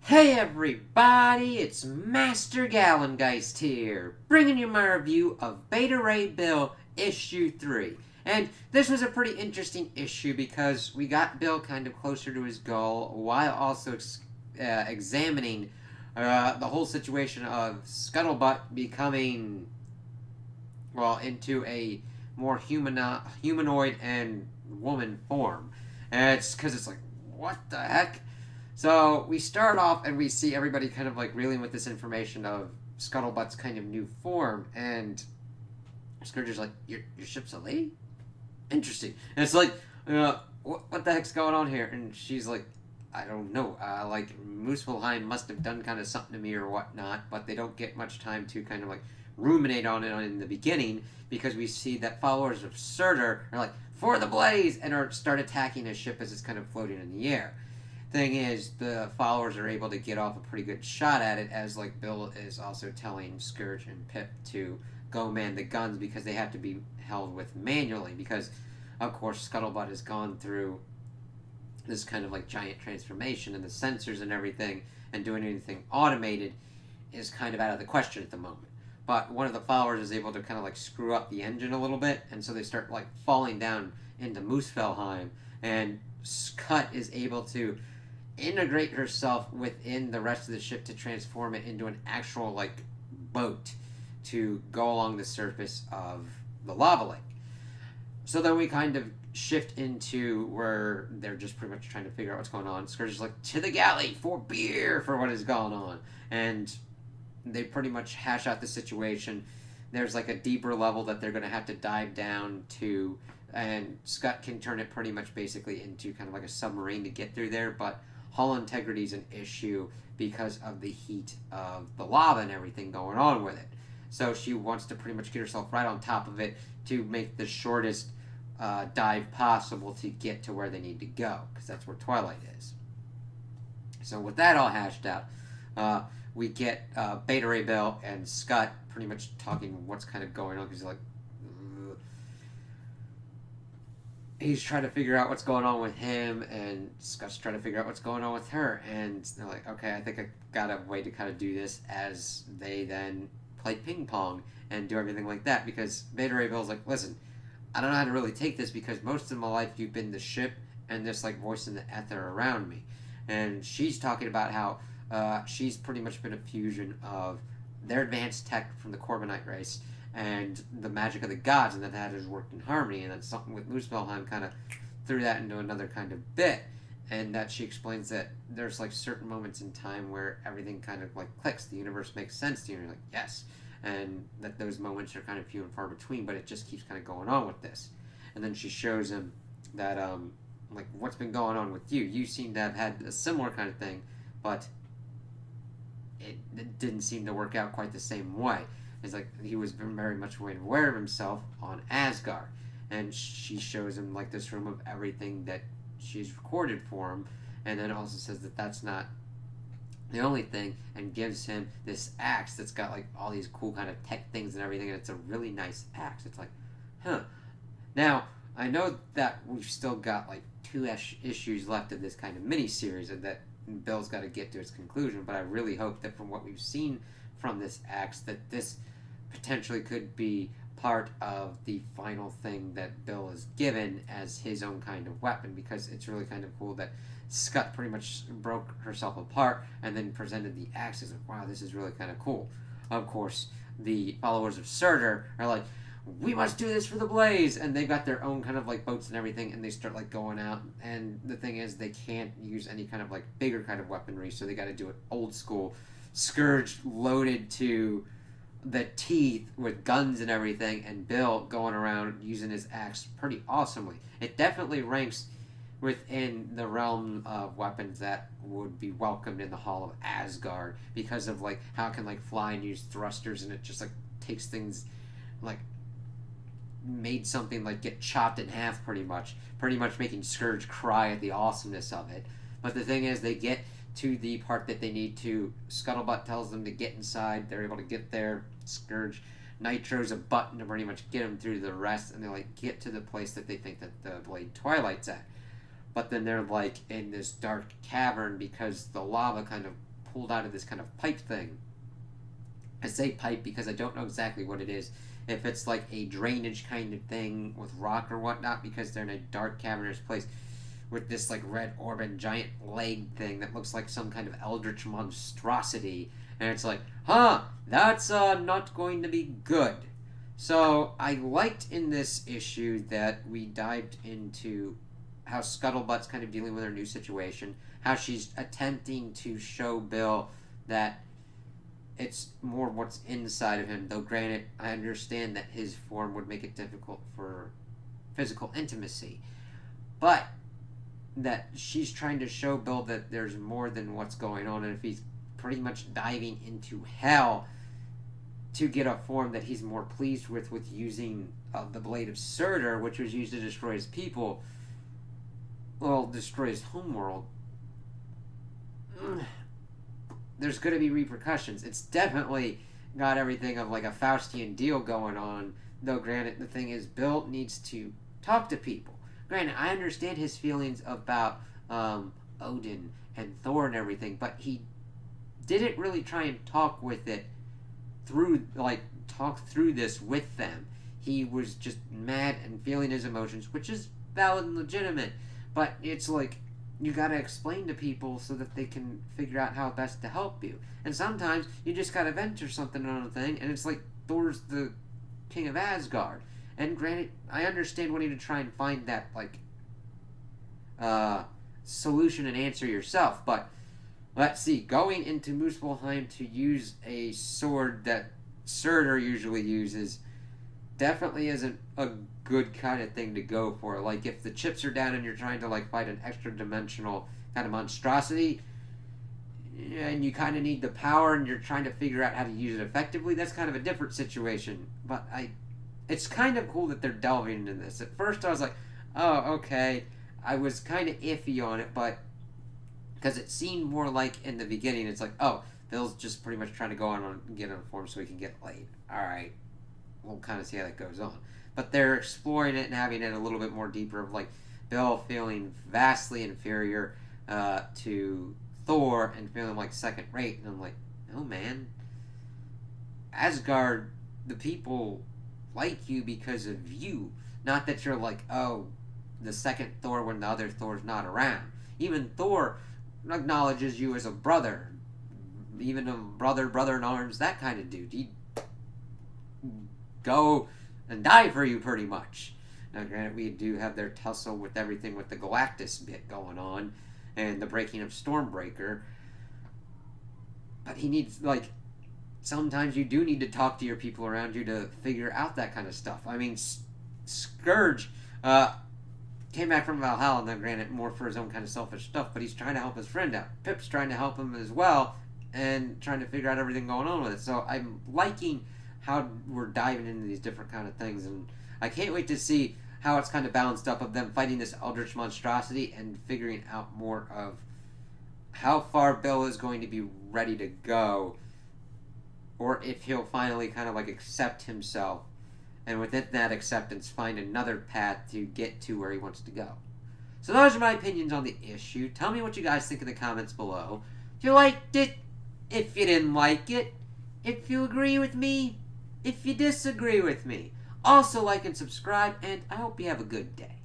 Hey everybody, it's Master Gallengeist here, bringing you my review of Beta Ray Bill issue 3. And this was a pretty interesting issue because we got Bill kind of closer to his goal while also examining the whole situation of Scuttlebutt becoming, well, into a more humanoid and woman form. And it's because it's like, what the heck? So we start off and we see everybody kind of like reeling with this information of Scuttlebutt's kind of new form, and Scourge is like, your ship's a lady? Interesting. And it's like, what the heck's going on here? And she's like, I don't know. Like, Muspelheim must have done kind of something to me or whatnot, but they don't get much time to kind of like ruminate on it in the beginning because we see that followers of Surtur are like, for the blaze! And start attacking his ship as it's kind of floating in the air. Thing is, the followers are able to get off a pretty good shot at it, as like Bill is also telling Scourge and Pip to go man the guns because they have to be held with manually because of course Scuttlebutt has gone through this kind of like giant transformation and the sensors and everything, and doing anything automated is kind of out of the question at the moment. But one of the followers is able to kind of like screw up the engine a little bit, and so they start like falling down into Muspelheim, and Scott is able to integrate herself within the rest of the ship to transform it into an actual like boat to go along the surface of the lava lake. So then we kind of shift into where they're just pretty much trying to figure out what's going on. Scourge is like, to the galley for beer for what has gone on. And they pretty much hash out the situation. There's like a deeper level that they're going to have to dive down to. And Scott can turn it pretty much basically into kind of like a submarine to get through there. But hull integrity is an issue because of the heat of the lava and everything going on with it. So she wants to pretty much get herself right on top of it to make the shortest dive possible to get to where they need to go, because that's where Twilight is. So with that all hashed out, we get Beta Ray Bill and Scott pretty much talking what's kind of going on, because like he's trying to figure out what's going on with him, and Scott's trying to figure out what's going on with her, and they're like, okay, I think I got a way to kind of do this, as they then play ping pong and do everything like that, because Beta Ray Bill's like, listen, I don't know how to really take this because most of my life you've been the ship and this like voice in the ether around me. And she's talking about how she's pretty much been a fusion of their advanced tech from the Corbinite race and the magic of the gods, and that has worked in harmony. And that's something with Muspelheim kind of threw that into another kind of bit. And that she explains that there's like certain moments in time where everything kind of like clicks, the universe makes sense to you, and you're like, yes, and that those moments are kind of few and far between, but it just keeps kind of going on with this. And then she shows him that, like, what's been going on with you? You seem to have had a similar kind of thing, but it didn't seem to work out quite the same way. It's like he was very much aware of himself on Asgard. And she shows him, like, this room of everything that she's recorded for him, and then also says that that's not the only thing, and gives him this axe that's got like all these cool kind of tech things and everything, and it's a really nice axe. It's like, huh. Now I know that we've still got like two issues left of this kind of mini series, and that Bill's got to get to its conclusion. But I really hope that from what we've seen from this axe, that this potentially could be part of the final thing that Bill is given as his own kind of weapon, because it's really kind of cool that Scott pretty much broke herself apart and then presented the axe as like, wow, this is really kind of cool. Of course, the followers of Surtur are like, we must do this for the blaze, and they've got their own kind of like boats and everything, and they start like going out, and the thing is they can't use any kind of like bigger kind of weaponry, so they got to do it old school. Scourge loaded to the teeth with guns and everything, and Bill going around using his axe pretty awesomely. It definitely ranks within the realm of weapons that would be welcomed in the Hall of Asgard, because of like how it can like fly and use thrusters, and it just like takes things like made something like get chopped in half pretty much making Scourge cry at the awesomeness of it. But the thing is, they get to the part that they need to. Scuttlebutt tells them to get inside. They're able to get there. Scourge nitro's a button to pretty much get them through the rest, and they like get to the place that they think that the Blade Twilight's at. But then they're like in this dark cavern because the lava kind of pulled out of this kind of pipe thing. I say pipe because I don't know exactly what it is. If it's like a drainage kind of thing with rock or whatnot, because they're in a dark cavernous place with this like red orb and giant leg thing that looks like some kind of eldritch monstrosity. And it's like, that's not going to be good. So I liked in this issue that we dived into how Scuttlebutt's kind of dealing with her new situation, how she's attempting to show Bill that it's more what's inside of him, though granted, I understand that his form would make it difficult for physical intimacy. But that she's trying to show Bill that there's more than what's going on, and if he's pretty much diving into hell to get a form that he's more pleased with using the Blade of Surtur, which was used to destroy his people, well, destroy his homeworld, there's going to be repercussions. It's definitely got everything of like a Faustian deal going on, though granted, the thing is, Bill needs to talk to people. Granted, I understand his feelings about Odin and Thor and everything, but he didn't really try and talk through this with them. He was just mad and feeling his emotions, which is valid and legitimate, but it's like, you gotta explain to people so that they can figure out how best to help you. And sometimes you just gotta venture something on a thing, and it's like Thor's the king of Asgard. And granted, I understand wanting to try and find that, like, solution and answer yourself, but let's see, going into Muspelheim to use a sword that Surtur usually uses definitely isn't a good kind of thing to go for. Like, if the chips are down and you're trying to, like, fight an extra dimensional kind of monstrosity, and you kind of need the power and you're trying to figure out how to use it effectively, that's kind of a different situation. But it's kind of cool that they're delving into this. At first I was like, oh, okay. I was kind of iffy on it, but because it seemed more like in the beginning, it's like, oh, Bill's just pretty much trying to go on and get on a form so he can get laid. Alright, we'll kind of see how that goes on. But they're exploring it and having it a little bit more deeper of like Bill feeling vastly inferior to Thor and feeling like second rate. And I'm like, no, man. Asgard, the people like you because of you. Not that you're like, oh, the second Thor when the other Thor's not around. Even Thor acknowledges you as a brother. Even a brother in arms, that kind of dude. He'd go and die for you, pretty much. Now, granted, we do have their tussle with everything with the Galactus bit going on, and the breaking of Stormbreaker. But he needs, like, sometimes you do need to talk to your people around you to figure out that kind of stuff. I mean, Scourge came back from Valhalla, and then granted, more for his own kind of selfish stuff, but he's trying to help his friend out. Pip's trying to help him as well, and trying to figure out everything going on with it. So I'm liking how we're diving into these different kind of things, and I can't wait to see how it's kind of balanced up of them fighting this eldritch monstrosity and figuring out more of how far Bill is going to be ready to go, or if he'll finally kind of like accept himself, and within that acceptance find another path to get to where he wants to go. So those are my opinions on the issue. Tell me what you guys think in the comments below. If you liked it, if you didn't like it, if you agree with me, if you disagree with me. Also like and subscribe, and I hope you have a good day.